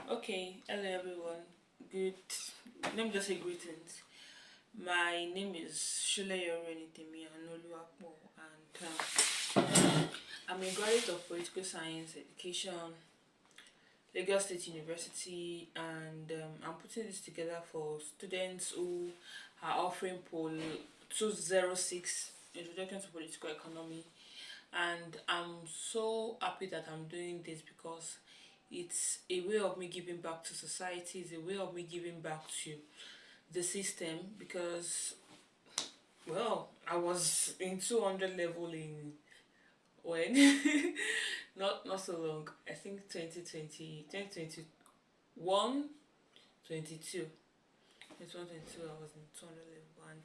Okay, hello everyone. Good. Let me just say greetings. My name is Shule Yorenitemi Anoluapo, and I'm a graduate of Political Science Education, Lagos State University, and I'm putting this together for students who are offering POL 206 Introduction to Political Economy, and I'm so happy that I'm doing this because it's a way of me giving back to society, it's a way of me giving back to the system because, well, I was in 200 level in when not so long, I think 2020 2021 22 2022 I was in 200 level, and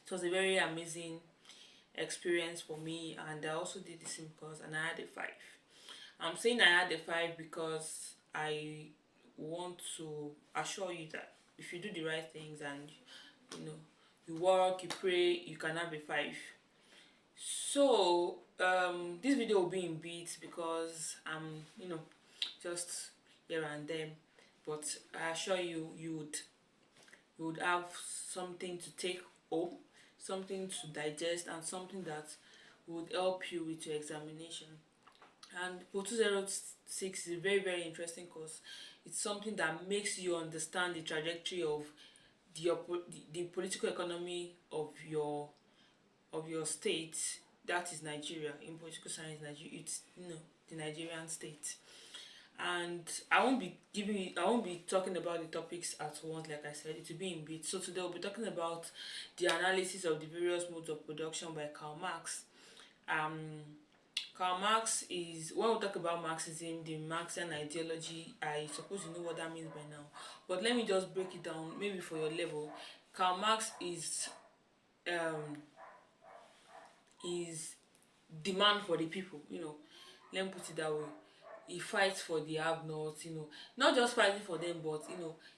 it was a very amazing experience for me, and I also did the same course and I had a 5. I'm saying I had a 5 because I want to assure you that if you do the right things and you know you work, you pray, you can have a 5. So this video will be in bits because I'm just here and there, but I assure you you would have something to take home, something to digest, and something that would help you with your examination. And POL 206 is a very, very interesting course. It's something that makes you understand the trajectory of the political economy of your state. That is Nigeria. In political science, Nigeria, it's the Nigerian state. And I won't be talking about the topics at once, like I said. It will be in bits. So today we'll be talking about the analysis of the various modes of production by Karl Marx. um Karl Marx is, when we talk about Marxism, the Marxian ideology, I suppose you know what that means by now. But let me just break it down, maybe for your level. Karl Marx um is demand for the people. Let me put it that way. He fights for the have-nots. Not just fighting for them, but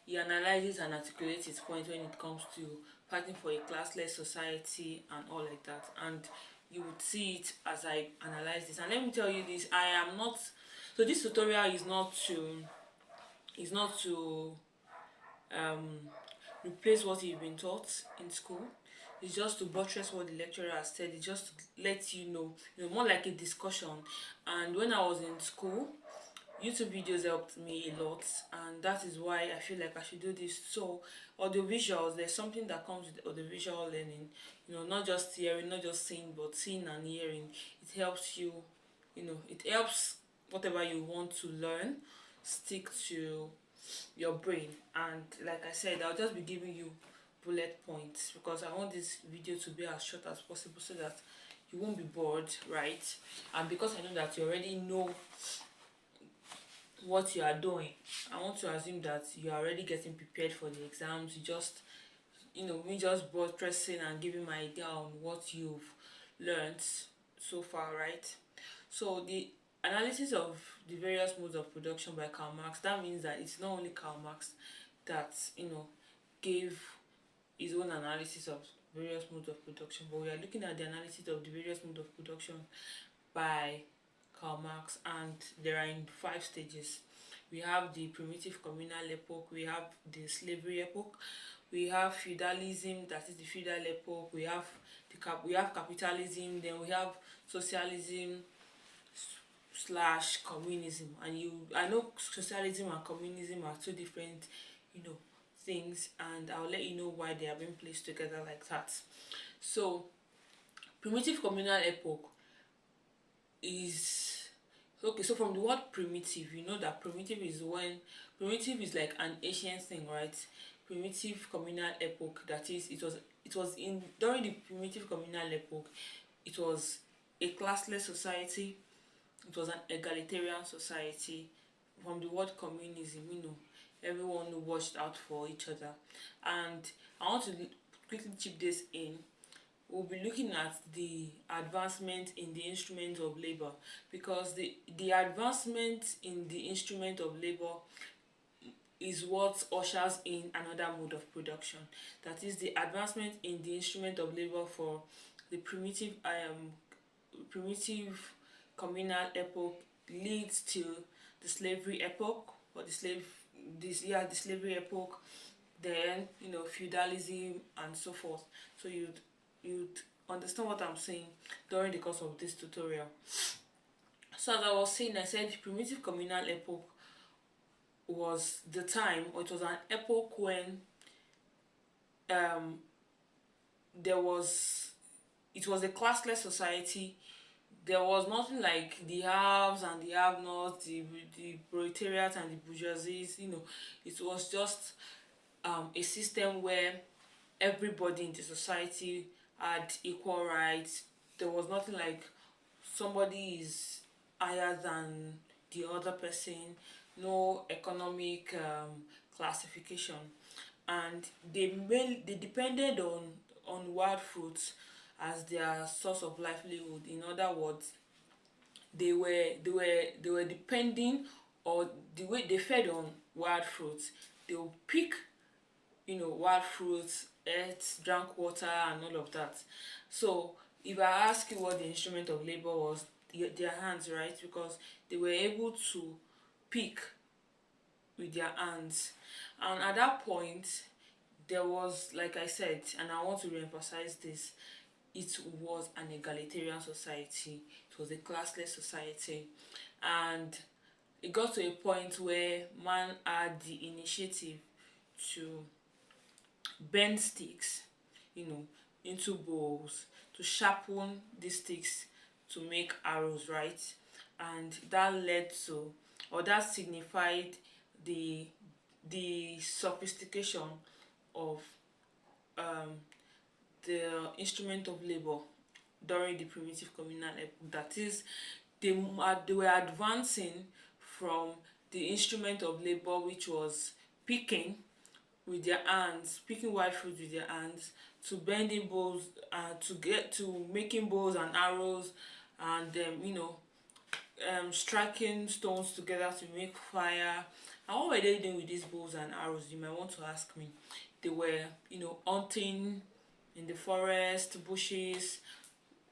he analyzes and articulates his point when it comes to fighting for a classless society and all like that. And you would see it as I analyze this. And let me tell you this: I am not. So this tutorial is not to um replace what you've been taught in school. It's just to buttress what the lecturer has said. It's just to let more like a discussion. And when I was in school, YouTube videos helped me a lot, and that is why I feel like I should do this. So audiovisuals, there's something that comes with audiovisual learning. Not just hearing, not just seeing, but seeing and hearing. It helps you. It helps whatever you want to learn stick to your brain. And like I said, I'll just be giving you bullet points because I want this video to be as short as possible so that you won't be bored, right? And because I know that you already know what you are doing, I want to assume that you are already getting prepared for the exams. Me just buttressing and giving my idea on what you've learned so far, right? So the analysis of the various modes of production by Karl Marx, that means that it's not only Karl Marx that gave his own analysis of various modes of production, but we are looking at the analysis of the various modes of production by Karl Marx, and there are in 5 stages. We have the primitive communal epoch, we have the slavery epoch, we have feudalism, that is the feudal epoch, we have capitalism, then we have socialism slash communism. And I know socialism and communism are two different things, and I'll let you know why they are being placed together like that. So primitive communal epoch is okay. So from the word primitive, you know that primitive is like an ancient thing, right? Primitive communal epoch, that is, it was in during the primitive communal epoch, it was a classless society, it was an egalitarian society. From the word communism, everyone watched out for each other. And I want to quickly chip this in. We'll be looking at the advancement in the instrument of labor, because the advancement in the instrument of labor is what ushers in another mode of production. That is, the advancement in the instrument of labor for the primitive communal epoch leads to the slavery epoch, or the slavery epoch, then feudalism and so forth. So you'd understand what I'm saying during the course of this tutorial. So as I was saying, I said primitive communal epoch was the time, or it was an epoch when um there was it was a classless society. There was nothing like the haves and the have-nots, the proletariat and the bourgeoisie. It was just a system where everybody in the society had equal rights. There was nothing like somebody is higher than the other person. No economic classification, and they depended on wild fruits as their source of livelihood. In other words, they were depending, or the way they fed on wild fruits. They would pick wild fruits, ate, drank water, and all of that. So if I ask you what the instrument of labor was, their hands, right? Because they were able to pick with their hands. And at that point, there was, like I said, and I want to re-emphasize this, it was an egalitarian society. It was a classless society. And it got to a point where man had the initiative to bend sticks, into bows, to sharpen these sticks to make arrows, right? And that led to, or that signified the sophistication of um, the instrument of labor during the primitive communal epoch. That is, they were advancing from the instrument of labor, which was picking with their hands, picking wild fruit with their hands, to bending bows, to get to making bows and arrows, and striking stones together to make fire. And what were they doing with these bows and arrows? You might want to ask me. They were, hunting in the forest, bushes,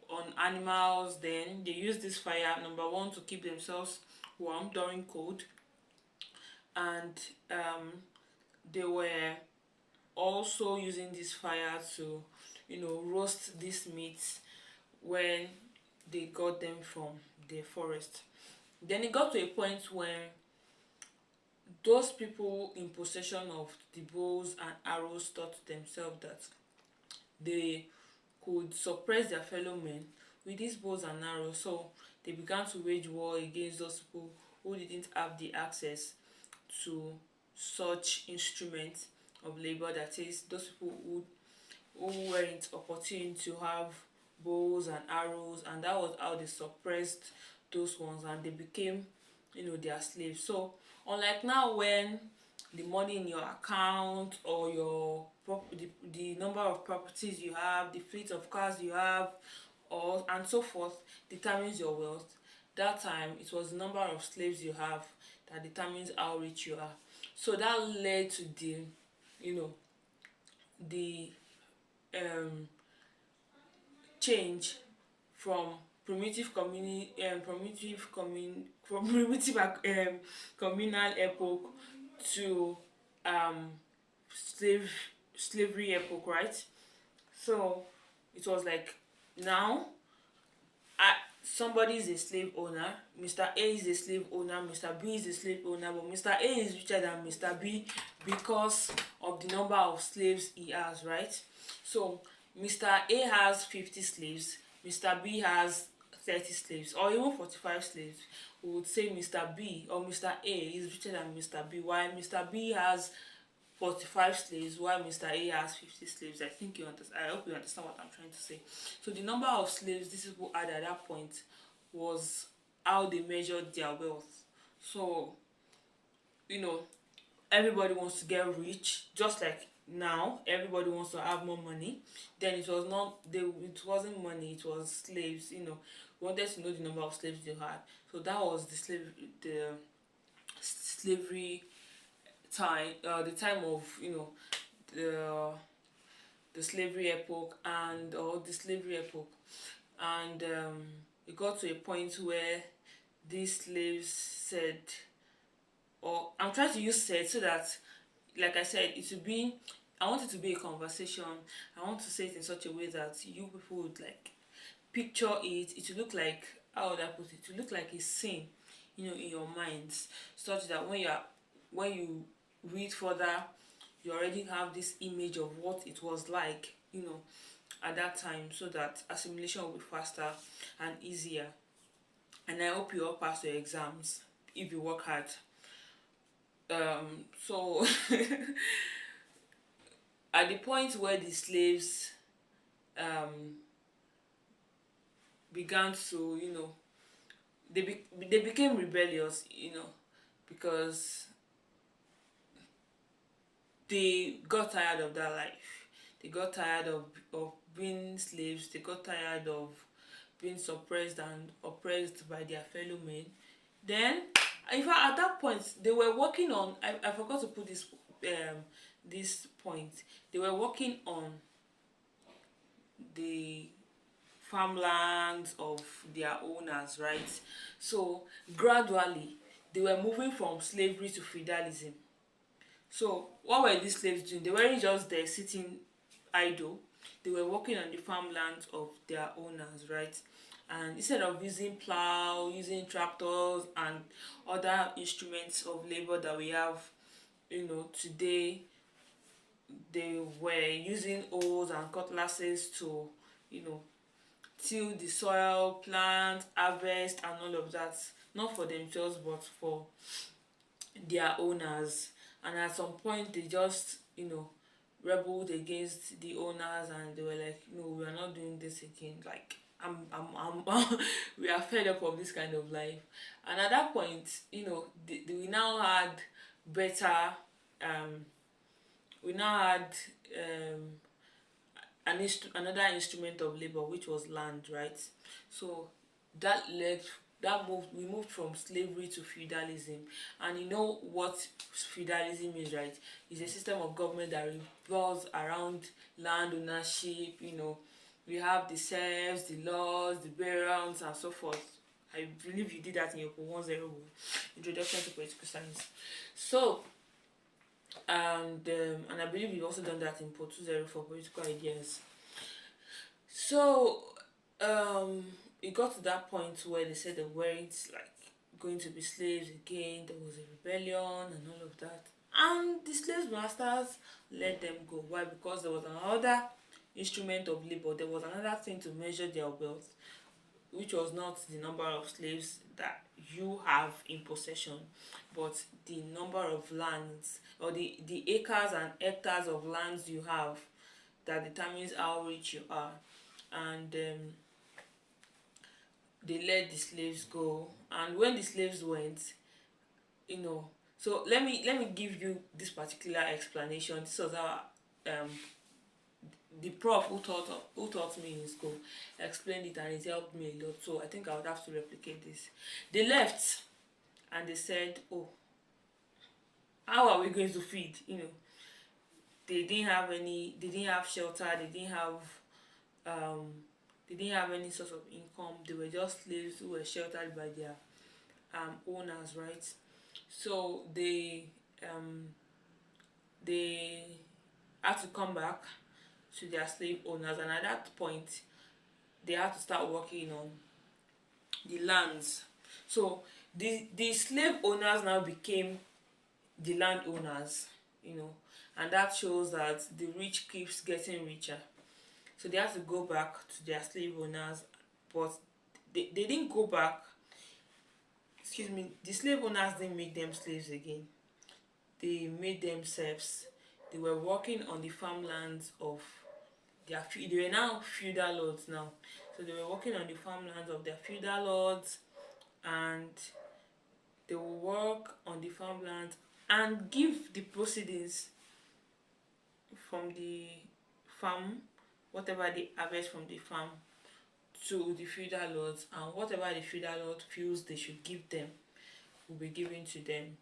on animals. Then they used this fire, number one, to keep themselves warm during cold, and they were also using this fire to roast these meats when they got them from the forest. Then it got to a point where those people in possession of the bows and arrows thought to themselves that they could suppress their fellow men with these bows and arrows. So they began to wage war against those people who didn't have the access to such instruments of labor. That is, those people who weren't opportune to have bows and arrows, and that was how they suppressed those ones, and they became their slaves. So unlike now, when the money in your account, or the number of properties you have, the fleet of cars you have, or and so forth, determines your wealth. That time it was the number of slaves you have that determines how rich you are. So that led to the um change from communal epoch to um slave slavery epoch, right? So it was like, now somebody is a slave owner. Mr. A is a slave owner, Mr. B is a slave owner, but Mr. A is richer than Mr. B because of the number of slaves he has, right? So Mr. A has 50 slaves, Mr. B has 30 slaves, or even 45 slaves. We would say Mr. B or Mr. A is richer than Mr. B, while Mr. B has 45 slaves, while Mr. A has 50 slaves. I think you understand. I hope you understand what I'm trying to say. So the number of slaves these people had at that point was how they measured their wealth. So, everybody wants to get rich, just like now everybody wants to have more money. Then it wasn't money, it was slaves. Wanted to know the number of slaves they had. So that was the slavery time, the time of the slavery epoch, and it got to a point where these slaves said or I'm trying to use said so that, like I said, it will be, I want it to be a conversation. I want to say it in such a way that you people would like picture it. It will look like, how would I put it? It will look like a scene, in your minds, such that when you read further, you already have this image of what it was like, at that time, so that assimilation will be faster and easier. And I hope you all pass your exams if you work hard. So at the point where the slaves um, began to, they became rebellious, because they got tired of that life. They got tired of being slaves. They got tired of being suppressed and oppressed by their fellow men. Then, in fact, at that point, they were working on. I forgot to put this point. They were working on the farmlands of their owners, right? So gradually, they were moving from slavery to feudalism. So what were these slaves doing? They weren't just there sitting idle. They were working on the farmlands of their owners, right? And instead of using plow, using tractors and other instruments of labor that we have, today, they were using hoes and cutlasses to, till the soil, plant, harvest, and all of that. Not for themselves, but for their owners. And at some point, they just, rebelled against the owners, and they were like, no, we are not doing this again. Like, we are fed up of this kind of life. And at that point, we now had better, we now had another instrument of labor, which was land, right? So that led we moved from slavery to feudalism. And you know what feudalism is, right? It's a system of government that revolves around land ownership. We have the serfs, the lords, the barons, and so forth. I believe you did that in your POL 101, Introduction to Political Science. So and I believe you've also done that in POL 20 for Political Ideas. So it got to that point where they said they weren't like going to be slaves again. There was a rebellion and all of that, and the slave masters let them go. Why? Because there was another instrument of labor. There was another thing to measure their wealth, which was not the number of slaves that you have in possession, but the number of lands, or the acres and hectares of lands you have, that determines how rich you are. And they let the slaves go. And when the slaves went, so let me give you this particular explanation. This was how the prof who taught me in school explained it, and it helped me a lot. So I think I would have to replicate this. They left and they said, oh, how are we going to feed? They didn't have shelter, they didn't have any source of income. They were just slaves who were sheltered by their owners, right? So they had to come back to their slave owners, and at that point they had to start working on the lands. So the slave owners now became the land owners, and that shows that the rich keeps getting richer. So they had to go back to their slave owners, but they didn't go back. Excuse me, the slave owners didn't make them slaves again. They made them serfs. They were working on the farmlands of they were now feudal lords now. So they were working on the farmlands of their feudal lords, and they will work on the farmlands and give the proceedings from the farm, whatever they harvest from the farm, to the feudal lords, and whatever the feudal lord feels they should give them will be given to them,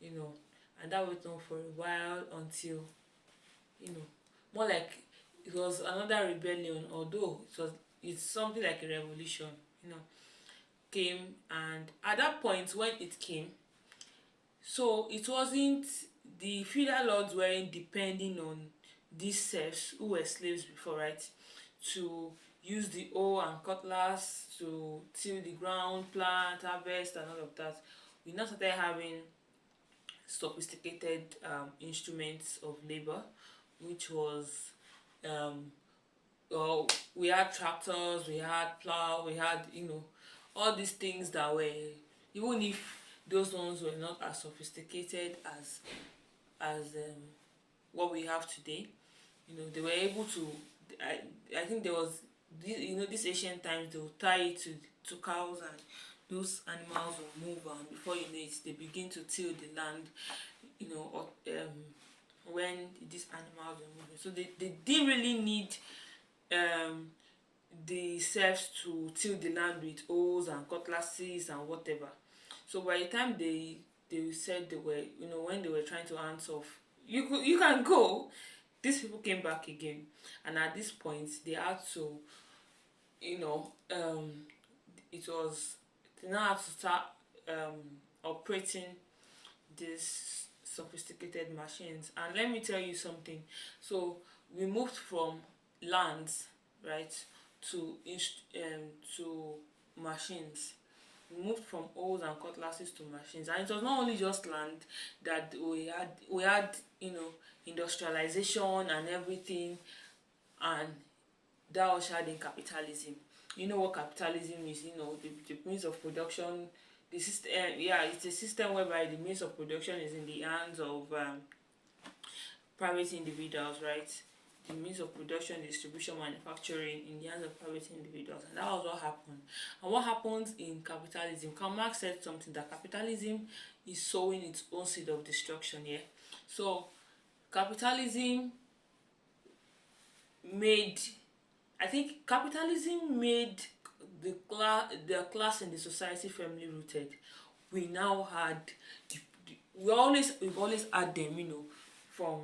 and that went on for a while until, more like it was another rebellion, although it's something like a revolution, came. And at that point when it came, So it wasn't, the feudal lords weren't depending on these serfs who were slaves before, right, to use the hoe and cutlass to till the ground, plant, harvest, and all of that. We now started having sophisticated instruments of labor, which was um, well, we had tractors, we had plow, we had, all these things that were, even if those ones were not as sophisticated as what we have today, they were able to. I think there was this ancient times, they would tie it to cows, and those animals will move, and before you know it, they begin to till the land, or when these animals were moving. So they didn't really need um the serfs to till the land with hoes and cutlasses and whatever. So by the time they said they were, when they were trying to hands off, you can go. These people came back again, and at this point they had to, you know, it was they now have to start operating these sophisticated machines. And let me tell you something. So we moved from lands, right, to to machines. We moved from hoes and cutlasses to machines, and it was not only just land that we had industrialization and everything, and that ushered in capitalism. You know what capitalism is? The means of production, the system. Yeah, it's a system whereby the means of production is in the hands of private individuals, right? The means of production, distribution, manufacturing in the hands of private individuals, and that was what happened. And what happens in capitalism? Karl Marx said something, that capitalism is sowing its own seed of destruction. Yeah, so capitalism made I think capitalism made the class in the society firmly rooted. We now had we've always had them, from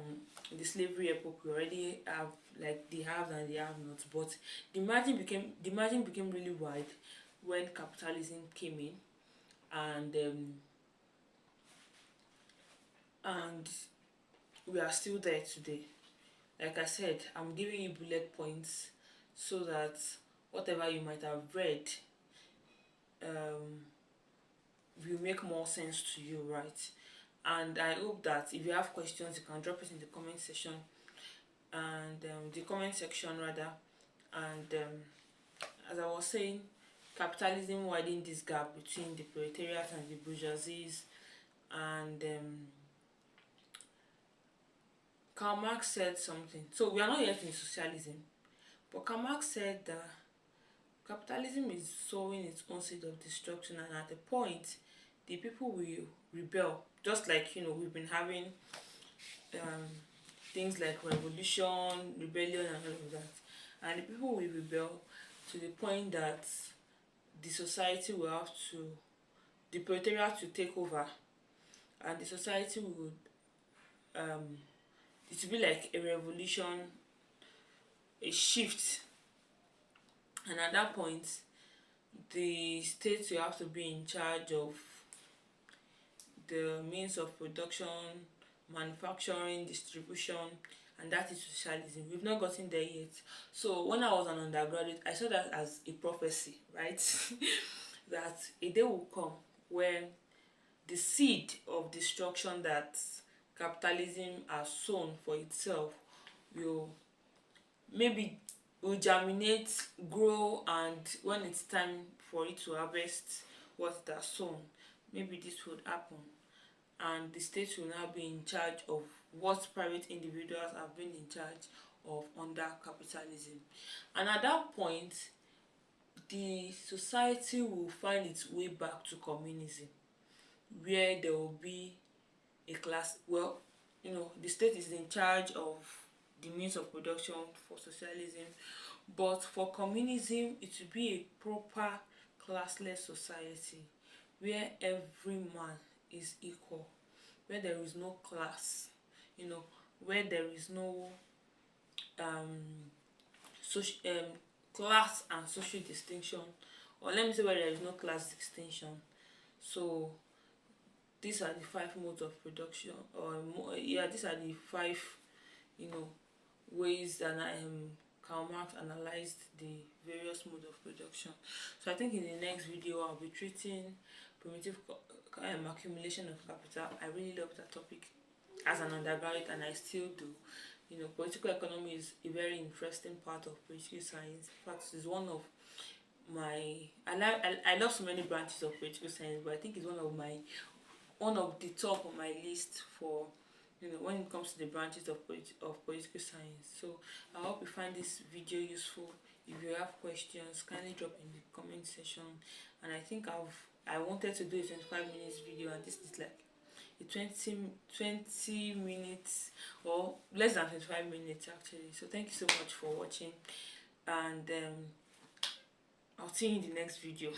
the slavery epoch. We already have like the haves and the have-nots, but the margin became really wide when capitalism came in, and we are still there today. Like I said, I'm giving you bullet points so that whatever you might have read um, will make more sense to you, right? And I hope that if you have questions, you can drop it in the comment section, and the comment section rather. And as I was saying, capitalism widened this gap between the proletariat and the bourgeoisie, and Karl Marx said something. So we are not yet in socialism, but Karl Marx said that capitalism is sowing its own seed of destruction, and at a point, the people will rebel. Just like we've been having um, things like revolution, rebellion, and all of that, and the people will rebel to the point that the society will have to, the proletariat to take over, and the society will it will be like a revolution, a shift, and at that point, the state will have to be in charge of the means of production, manufacturing, distribution, and that is socialism. We've not gotten there yet. So when I was an undergraduate, I saw that as a prophecy, right? That a day will come where the seed of destruction that capitalism has sown for itself will maybe will germinate, grow, and when it's time for it to harvest what it has sown, maybe this would happen, and the state will now be in charge of what private individuals have been in charge of under capitalism. And at that point, the society will find its way back to communism, where there will be a class. Well, the state is in charge of the means of production for socialism, but for communism it will be a proper classless society where every man is equal, where there is no class, where there is no social class and social distinction, or let me say where there is no class distinction. So these are the 5 modes of production, or yeah, these are the 5, ways that Karl Marx analyzed the various modes of production. So I think in the next video I'll be treating primitive accumulation of capital. I really love that topic as an undergraduate, and I still do. Political economy is a very interesting part of political science. In fact, it's one of my I love so many branches of political science, but I think it's one of the top on my list for when it comes to the branches of political science. So I hope you find this video useful. If you have questions, kindly drop in the comment section. And I think I wanted to do a 25 minutes video, and this is like a 20 minutes, or less than 25 minutes actually. So thank you so much for watching, and I'll see you in the next video.